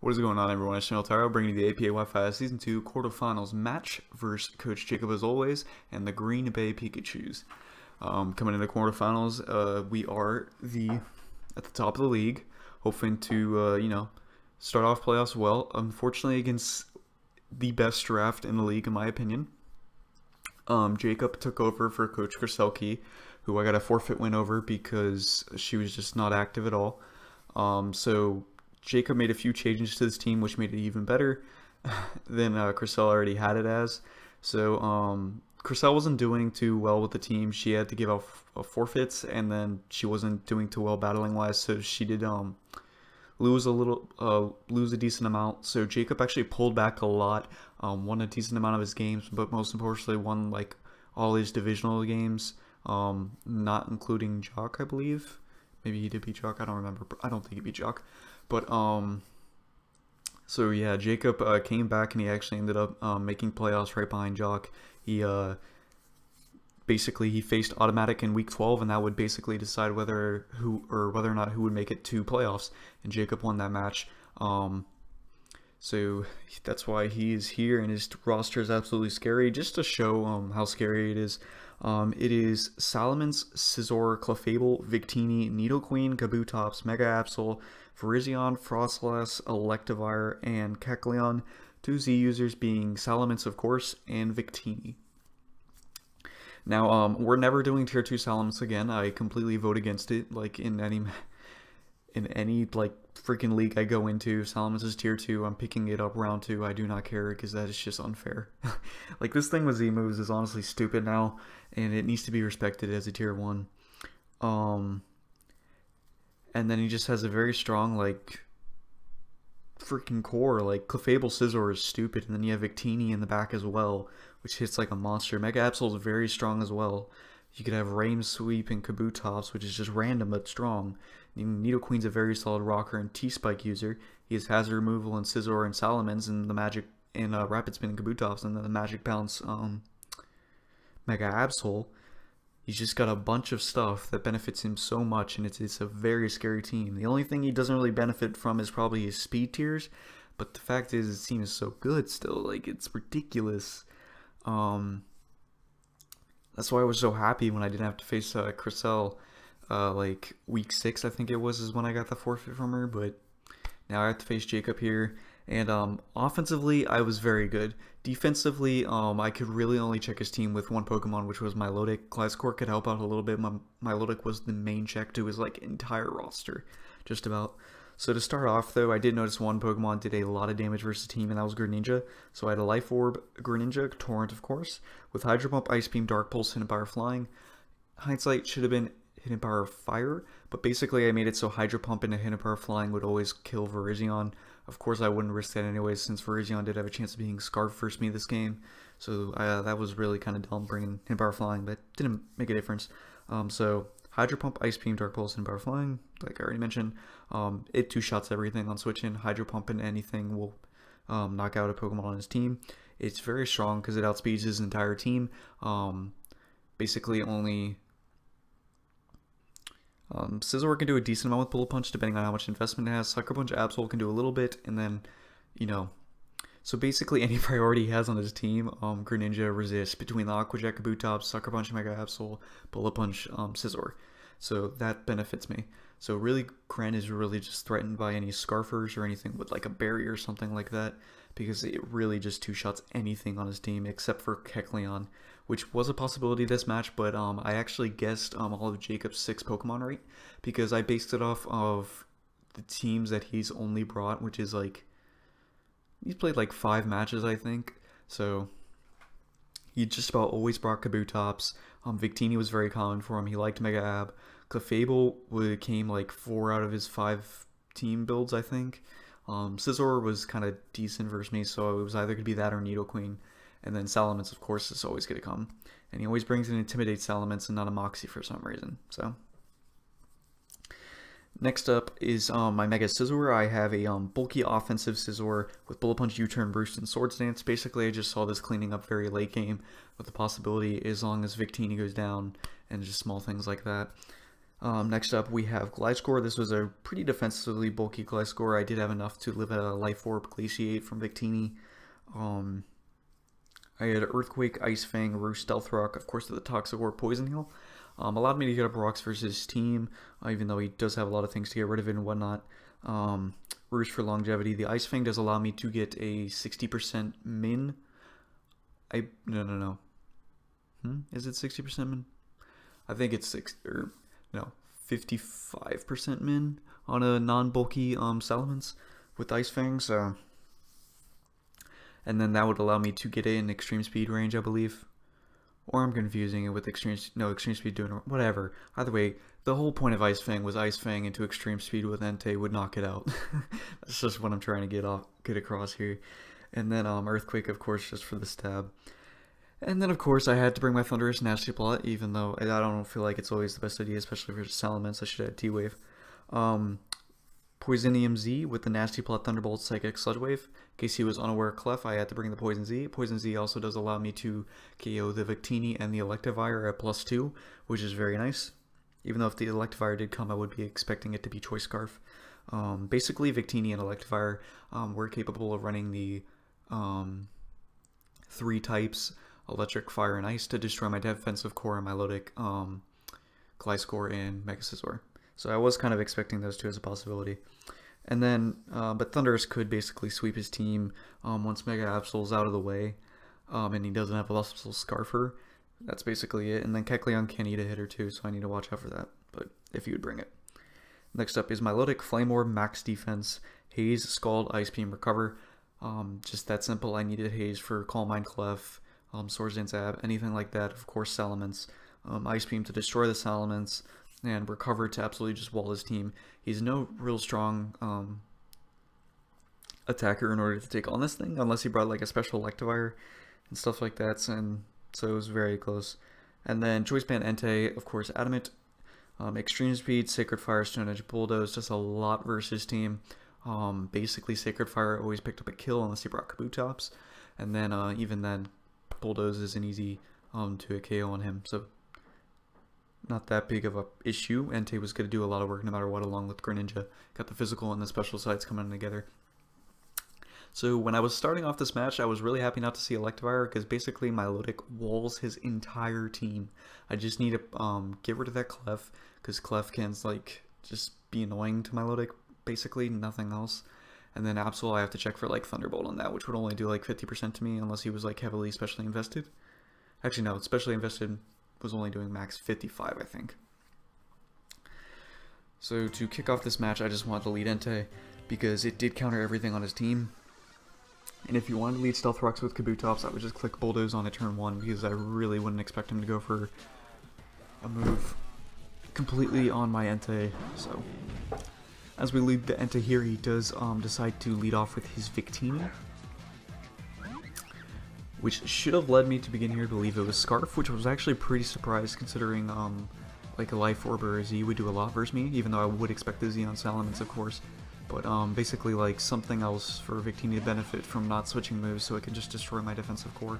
What is going on, everyone? It's GeneralTarheel bringing you the APA Wi-Fi Season 2 quarterfinals match versus Coach JaCubAsAlways and the Green Bay Pikachus. Coming into the quarterfinals, we are at the top of the league, hoping to start off playoffs well. Unfortunately, against the best draft in the league, in my opinion. Jacub took over for Coach Kriselke, who I got a forfeit win over because she was just not active at all. So Jacub made a few changes to this team, which made it even better than Crisel already had it as. So Crisel wasn't doing too well with the team. She had to give out forfeits, and then she wasn't doing too well battling wise. So she did lose a decent amount. So Jacub actually pulled back a lot, won a decent amount of his games, but most importantly won like all his divisional games, not including Jock, I believe. Maybe he did beat Jock. I don't remember. I don't think he beat Jock. But so yeah, Jacub came back and he actually ended up making playoffs right behind Jock. He basically he faced automatic in week 12, and that would basically decide whether or not who would make it to playoffs. And Jacub won that match. So that's why he is here, and his roster is absolutely scary. Just to show how scary it is. It is Salamence, Scizor, Clefable, Victini, Nidoqueen, Kabutops, Mega Absol, Virizion, Frostlass, Electivire, and Kecleon. 2 Z users being Salamence, of course, and Victini. Now, we're never doing Tier 2 Salamence again. I completely vote against it. Like, in any like freaking league I go into, Salamence is Tier 2. I'm picking it up round 2. I do not care because that is just unfair. Like, this thing with Z moves is honestly stupid now, and it needs to be respected as a Tier 1. And then he just has a very strong, like, freaking core. Like, Clefable Scizor is stupid, and then you have Victini in the back as well, which hits like a monster. Mega Absol is very strong as well. You could have Rain Sweep and Kabutops, which is just random but strong. Nidoqueen's a very solid rocker and T-Spike user. He has Hazard Removal and Scizor and Salamence and the Magic and Rapid Spin and Kabutops, and then the Magic Bounce Mega Absol. He's just got a bunch of stuff that benefits him so much, and it's a very scary team. The only thing he doesn't really benefit from is probably his speed tiers, but the fact is his team is so good still. Like, it's ridiculous. That's why I was so happy when I didn't have to face Crisel. Like week 6, I think it was, is when I got the forfeit from her. But now I have to face Jacub here. And offensively, I was very good. Defensively, I could really only check his team with one Pokemon, which was Milotic. Gliscor could help out a little bit. Milotic was the main check to his like entire roster, just about. So to start off, though, I did notice one Pokemon did a lot of damage versus team, and that was Greninja. So I had a Life Orb, Greninja, Torrent, of course, with Hydro Pump, Ice Beam, Dark Pulse, Hidden Power, Flying. Hindsight should have been Hidden Power, Fire, but basically I made it so Hydro Pump and a Hidden Power, Flying would always kill Virizion. Of course, I wouldn't risk that anyways, since Virizion did have a chance of being Scarf first me this game. So that was really kind of dumb bringing Hidden Power, Flying, but didn't make a difference. So Hydro Pump, Ice Beam, Dark Pulse, and Power Flying, like I already mentioned. It 2-shots everything on switching. Hydro Pump and anything will knock out a Pokemon on his team. It's very strong because it outspeeds his entire team. Basically only Scizor can do a decent amount with Bullet Punch depending on how much investment it has. Sucker Punch Absol can do a little bit, and then, so basically any priority he has on his team, Greninja resists between the Aqua Jet, Kabutops, Sucker Punch, Mega Absol, Bullet Punch, Scizor. So that benefits me. So really, Gren is really just threatened by any Scarfers or anything with like a barrier or something like that, because it really just 2-shots anything on his team except for Kecleon, which was a possibility this match, but I actually guessed all of Jacub's 6 Pokemon right, because I based it off of the teams that he's only brought, which is like, he's played like 5 matches, I think. So he just about always brought Kabutops. Victini was very common for him. He liked Mega Ab. Clefable came like 4 out of his 5 team builds, I think. Scizor was kind of decent versus me, so it was either going to be that or Nidoqueen. And then Salamence, of course, is always going to come. And he always brings an Intimidate Salamence and not a Moxie for some reason. So next up is my Mega Scizor. I have a bulky offensive Scizor with Bullet Punch, U-Turn, Boost, and Swords Dance. Basically, I just saw this cleaning up very late game with the possibility as long as Victini goes down and just small things like that. Next up, we have Gliscor. This was a pretty defensively bulky Gliscor. I did have enough to live a Life Orb Glaciate from Victini. I had Earthquake, Ice Fang, Roost, Stealth Rock, of course the Toxic Orb, Poison Heal. Allowed me to get up rocks versus his team, even though he does have a lot of things to get rid of it and whatnot. Roost for longevity. The Ice Fang does allow me to get a 60% min. No. Is it 60% min? I think it's 55% min on a non-bulky Salamence with Ice Fangs. And then that would allow me to get it in extreme speed range, I believe. Or I'm confusing it with extreme speed doing whatever. Either way, the whole point of Ice Fang was Ice Fang into extreme speed with Entei would knock it out. That's just what I'm trying to get across here. And then Earthquake, of course, just for the stab. And then, of course, I had to bring my Thunderous Nasty Plot, even though I don't feel like it's always the best idea, especially for Salamence. I should have T-Wave. Poisonium Z with the Nasty Plot Thunderbolt Psychic Sludge Wave. In case he was unaware of Clef, I had to bring the Poison Z. Poison Z also does allow me to KO the Victini and the Electivire at +2, which is very nice. Even though if the Electivire did come, I would be expecting it to be Choice Scarf. Basically, Victini and Electivire were capable of running the 3 types, Electric, Fire, and Ice, to destroy my defensive core and my Milotic, Gliscor, and Mega Scizor. So I was kind of expecting those two as a possibility. And then, but Thundurus could basically sweep his team once Mega Absol's out of the way, and he doesn't have a Lustful Scarfer. That's basically it. And then Kecleon can eat a hitter too, so I need to watch out for that, but if you would bring it. Next up is Milotic, Flame Orb, Max Defense, Haze, Scald, Ice Beam, Recover. Just that simple. I needed Haze for Calm Mind, Clef, Swords Dance Ab, anything like that. Of course, Salamence. Ice Beam to destroy the Salamence, and Recover to absolutely just wall his team. He's no real strong attacker in order to take on this thing, unless he brought like a special Electivire and stuff like that, and so it was very close. And then Choice Band Entei, of course, Adamant, Extreme Speed, Sacred Fire, Stone Edge, Bulldoze, just a lot versus team. Basically, Sacred Fire always picked up a kill unless he brought Kabutops, and then even then, Bulldoze is an easy to a KO on him, so not that big of a issue. Entei was going to do a lot of work no matter what, along with Greninja. Got the physical and the special sides coming together. So when I was starting off this match, I was really happy not to see Electivire, because basically Milotic walls his entire team. I just need to get rid of that Clef, because Clef can like just be annoying to Milotic, basically, nothing else. And then Absol, I have to check for like Thunderbolt on that, which would only do like 50% to me, unless he was like heavily specially invested. Actually no, specially invested was only doing max 55, I think. So to kick off this match, I just wanted to lead Entei, because it did counter everything on his team. And if you wanted to lead Stealth Rocks with Kabutops, I would just click Bulldoze on a turn 1, because I really wouldn't expect him to go for a move completely on my Entei. So as we lead the Entei here, he does decide to lead off with his Victini, which should have led me to begin here to believe it was Scarf, which I was actually pretty surprised, considering like a Life Orb or a Z would do a lot versus me, even though I would expect the Z on Salamence, of course. But basically like something else for Victini to benefit from not switching moves, so it could just destroy my defensive core.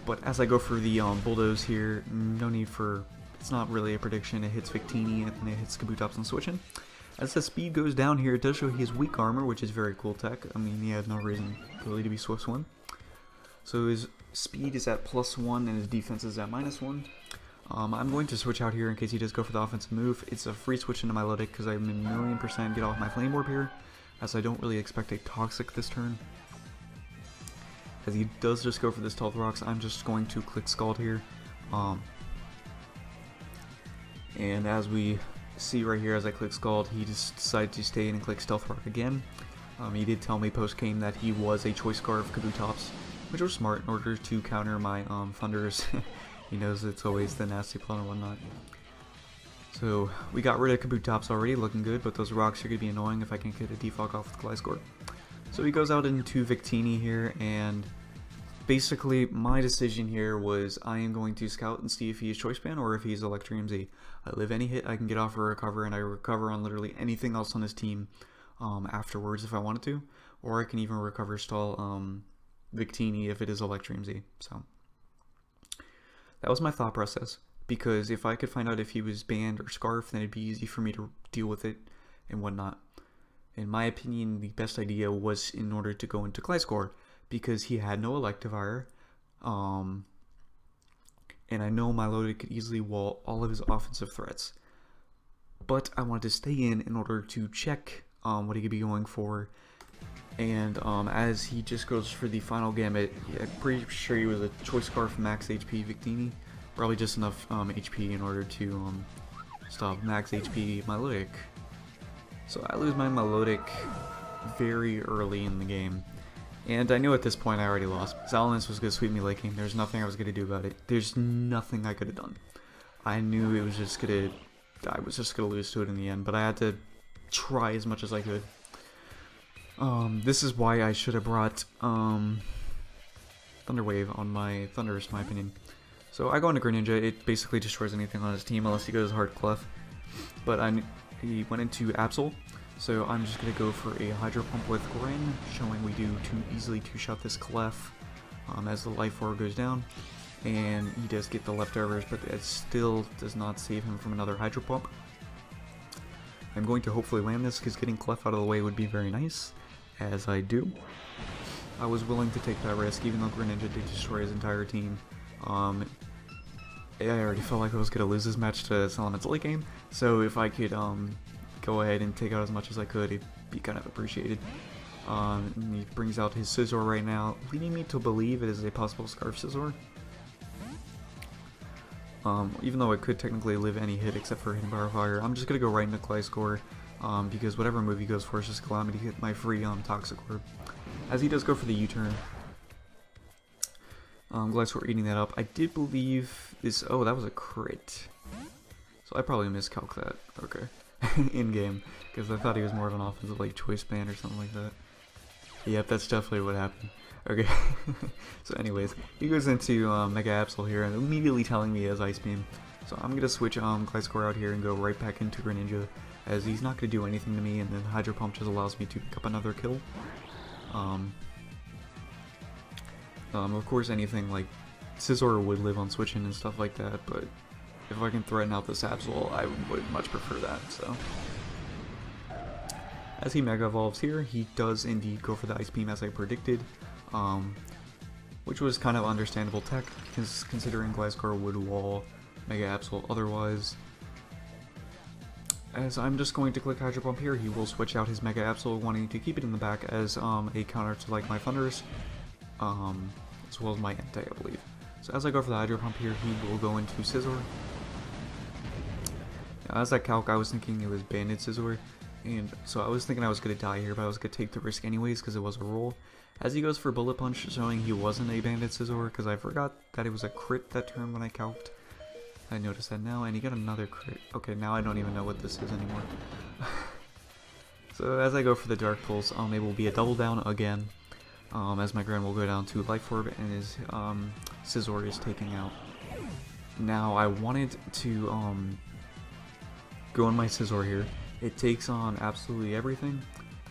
But as I go for the Bulldoze here, no need for, it's not really a prediction, it hits Victini and then it hits Kabutops and switching. As the speed goes down here, it does show he has weak armor, which is very cool tech. I mean, he had no reason really to be Swift 1. So his speed is at +1 and his defense is at -1. I'm going to switch out here in case he does go for the offensive move. It's a free switch into Milotic, because I'm a 1,000,000% get off my Flame Orb here, as I don't really expect a Toxic this turn. As he does just go for this Stealth Rocks, I'm just going to click Scald here. And as we see right here, as I click Scald, he just decided to stay in and click Stealth Rock again. He did tell me post-game that he was a Choice Scarf Kabutops, which was smart in order to counter my Thunders. He knows it's always the Nasty Plot and whatnot. So we got rid of Kabutops already, looking good, but those rocks are going to be annoying if I can get a defog off with Gliscor. So he goes out into Victini here, and basically my decision here was I am going to scout and see if he is Choice Band or if he's Electrium Z. I live any hit, I can get off for Recover, and I recover on literally anything else on his team afterwards if I wanted to, or I can even Recover stall Victini if it is Electrium Z. So that was my thought process. because if I could find out if he was banned or scarfed, then it'd be easy for me to deal with it and whatnot. In my opinion, the best idea was in order to go into Gliscor, because he had no Electivire, and I know Milotic could easily wall all of his offensive threats. But I wanted to stay in order to check what he could be going for. And as he just goes for the final Gambit, I'm pretty sure he was a Choice Scarf Max HP Victini. Probably just enough HP in order to stop Max HP Milotic. So I lose my Milotic very early in the game. And I knew at this point I already lost. Salamence was going to sweep me late game. There's nothing I was going to do about it. There's nothing I could have done. I knew it was just going to... I was just going to lose to it in the end. But I had to try as much as I could. This is why I should have brought Thunder Wave on my Thundurus, in my opinion. So I go into Greninja. It basically destroys anything on his team unless he goes Hard Clef. But he went into Absol. So I'm just going to go for a Hydro Pump with Gren, showing we do easily two-shot this Clef as the Life Orb goes down. And he does get the leftovers, but it still does not save him from another Hydro Pump. I'm going to hopefully land this, because getting Clef out of the way would be very nice, as I do. I was willing to take that risk, even though Greninja did destroy his entire team. I already felt like I was going to lose this match to Salamence late game, so if I could go ahead and take out as much as I could, it'd be kind of appreciated. And he brings out his Scizor right now, leading me to believe it is a possible Scarf Scizor. Even though it could technically live any hit except for Hidden Power Fire, I'm just going to go right into Gliscor, because whatever move he goes for is just going to allow me to get my free Toxic Orb. As he does go for the U-turn. Gliscor eating that up. I did believe this... Oh, that was a crit. So I probably miscalced that. Okay. In-game. Because I thought he was more of an offensive like choice band or something like that. Yep, that's definitely what happened. Okay. So anyways, he goes into Mega Absol here and immediately telling me he has Ice Beam. So I'm going to switch Gliscor out here and go right back into Greninja, as he's not going to do anything to me, and then Hydro Pump just allows me to pick up another kill. Of course anything like Scizor would live on switching and stuff like that, but if I can threaten out this Absol, I would much prefer that, so. As he Mega Evolves here, he does indeed go for the Ice Beam as I predicted, which was kind of understandable tech, considering Gliscor would wall Mega Absol otherwise. As I'm just going to click Hydro Pump here, he will switch out his Mega Absol, wanting to keep it in the back as a counter to like my Thundurus, as well as my Entei, I believe. So as I go for the Hydro Pump here, he will go into Scizor. Now, as I calc, I was thinking it was Banded Scizor, and so I was thinking I was going to die here, but I was going to take the risk anyways because it was a roll. As he goes for Bullet Punch, showing he wasn't a Banded Scizor, because I forgot that it was a crit that turn when I calced. I noticed that now, and he got another crit. Okay, now I don't even know what this is anymore. So as I go for the Dark Pulse, it will be a double down again, as my Gren will go down to Life Orb, and his Scizor is taking out. Now I wanted to go on my Scizor here. It takes on absolutely everything,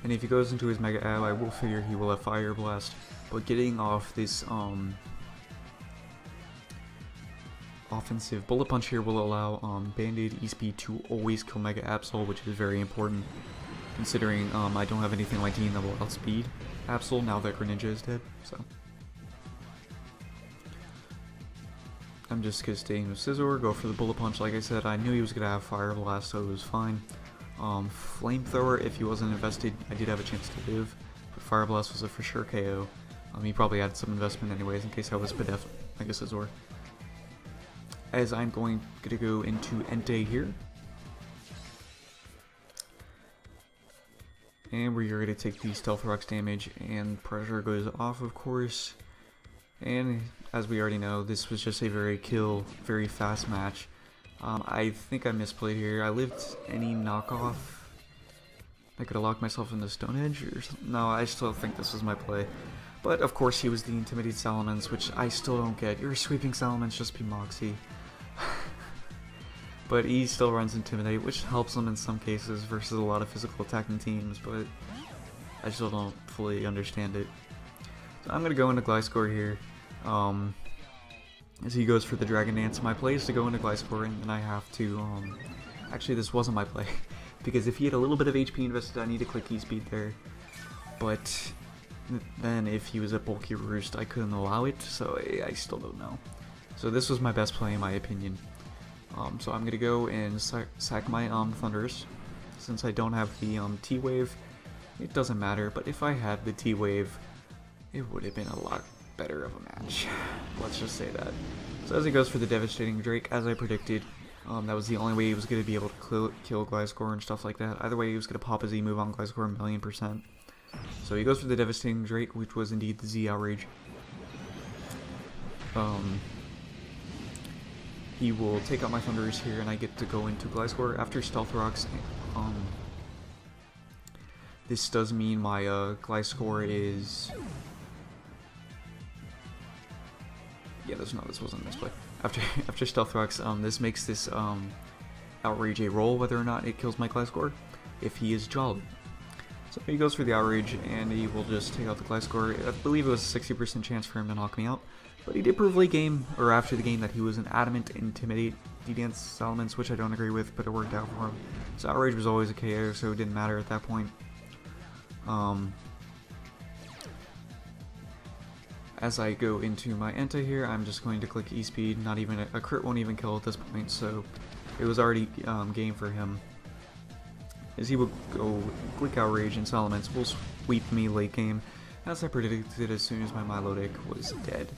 and if he goes into his Mega Ab, I will figure he will have Fire Blast, but getting off this offensive Bullet Punch here will allow Band-Aid E-Speed to always kill Mega Absol, which is very important, considering I don't have anything like team that will outspeed Absol now that Greninja is dead, so. I'm just going to stay in with Scizor, go for the Bullet Punch. Like I said, I knew he was going to have Fire Blast, so it was fine. Flamethrower, if he wasn't invested, I did have a chance to live, but Fire Blast was a for sure KO. He probably had some investment anyways in case I was Pedef, I guess Scizor. As I'm going to go into Entei here. And we're going to take the Stealth Rocks damage, and pressure goes off, of course. And as we already know, this was just a very fast match. I think I misplayed here. I lived any knockoff. I could have locked myself into Stone Edge or something. No, I still think this was my play. But of course he was the Intimidated Salamence, which I still don't get. You're sweeping Salamence, just be Moxie. But he still runs Intimidate, which helps him in some cases versus a lot of physical attacking teams, but I still don't fully understand it. So I'm going to go into Gliscor here. as he goes for the Dragon Dance. My play is to go into Gliscor, and then I have to, actually this wasn't my play, because if he had a little bit of HP invested, I need to click E-Speed there, but then if he was a bulky Roost, I couldn't allow it, so I still don't know. So this was my best play in my opinion. So I'm gonna go and sack my Thunders. Since I don't have the T-Wave, it doesn't matter, but if I had the T-Wave, it would have been a lot better of a match. Let's just say that. So as he goes for the Devastating Drake, as I predicted, that was the only way he was going to be able to kill Gliscor and stuff like that. Either way, he was going to pop his E-move on Gliscor 1,000,000%. So he goes for the Devastating Drake, which was indeed the Z Outrage. He will take out my Thunders here, and I get to go into Gliscor after Stealth Rocks. This does mean my Gliscor is... Yeah, this wasn't this play. After Stealth Rocks, this makes this Outrage a roll whether or not it kills my Gliscor, if he is Jolly. So he goes for the Outrage, and he will just take out the Gliscor. I believe it was a 60% chance for him to knock me out, but he did prove late game, or after the game, that he was an adamant Intimidate D-Dance Salamence, which I don't agree with, but it worked out for him. So Outrage was always a KO, so it didn't matter at that point. As I go into my Enta here, I'm just going to click E-Speed. Not even a crit won't even kill at this point, so it was already game for him. As he will go click Outrage, and Salamence will sweep me late game, as I predicted as soon as my Milotic was dead.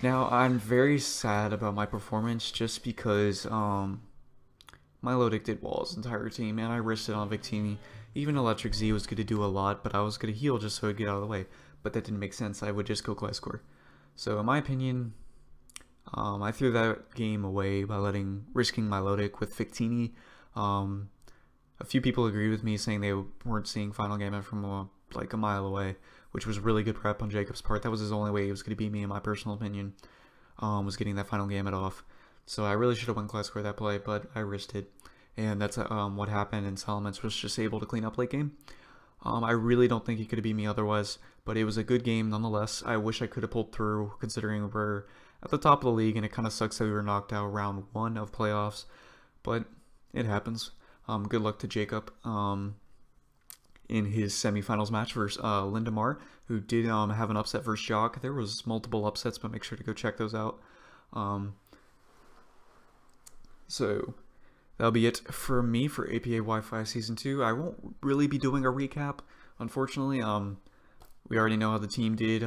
Now, I'm very sad about my performance just because Milotic did well his entire team, and I risked it on Victini. Even Electric Z was going to do a lot, but I was going to heal just so it'd get out of the way. But that didn't make sense. I would just go Gliscor. So in my opinion, I threw that game away by risking Milotic with Victini. A few people agreed with me, saying they weren't seeing Final Gambit from like a mile away, which was really good prep on Jacub's part. That was his only way he was going to beat me, in my personal opinion, was getting that Final Gambit off. So I really should have won Gliscor that play, but I risked it. And that's what happened, and Salamence was just able to clean up late game. I really don't think he could have beat me otherwise, but it was a good game nonetheless. I wish I could have pulled through, considering we're at the top of the league, and it kind of sucks that we were knocked out round 1 of playoffs, but it happens. Good luck to Jacub in his semifinals match versus Lindamar, who did have an upset versus Jock. There was multiple upsets, but make sure to go check those out. So that'll be it for me for APA Wi-Fi Season 2. I won't really be doing a recap, unfortunately. We already know how the team did.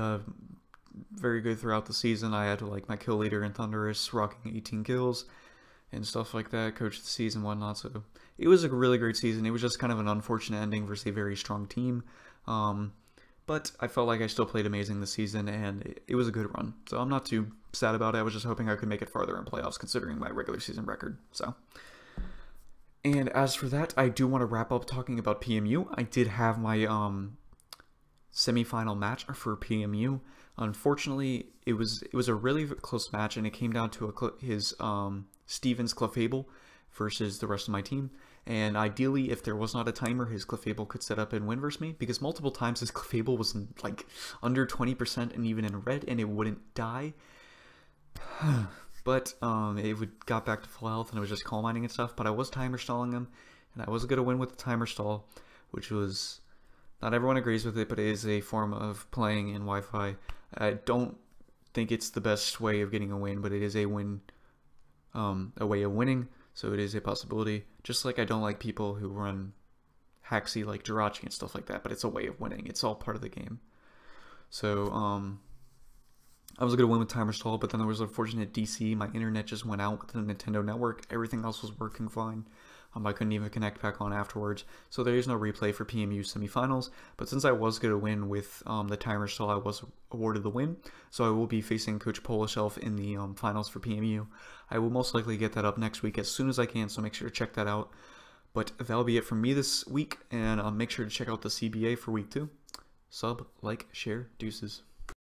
Very good throughout the season. I had like my kill leader in Thunderous rocking 18 kills and stuff like that, coach the season, whatnot. So it was a really great season. It was just kind of an unfortunate ending versus a very strong team. But I felt like I still played amazing this season, and it was a good run. So I'm not too sad about it. I was just hoping I could make it farther in playoffs, considering my regular season record. So. And as for that, I do want to wrap up talking about PMU. I did have my semi-final match for PMU. Unfortunately, it was a really close match, and it came down to his Steven's Clefable versus the rest of my team. And ideally, if there was not a timer, his Clefable could set up and win versus me, because multiple times his Clefable was like under 20% and even in red, and it wouldn't die. But it got back to full health, and it was just calm mining and stuff. But I was timer stalling him, and I was going to win with the timer stall, which was... Not everyone agrees with it, but it is a form of playing in Wi-Fi. I don't think it's the best way of getting a win, but it is a win, a way of winning, so it is a possibility. Just like I don't like people who run Haxi like Jirachi and stuff like that, but it's a way of winning. It's all part of the game. So, I was going to win with timer stall, but then there was an unfortunate DC. My internet just went out with the Nintendo network. Everything else was working fine. I couldn't even connect back on afterwards. So there is no replay for PMU semifinals. But since I was going to win with the timer stall, I was awarded the win. So I will be facing Coach Polish Elf in the finals for PMU. I will most likely get that up next week as soon as I can, so make sure to check that out. But that'll be it from me this week, and make sure to check out the CBA for week 2. Sub, like, share, deuces.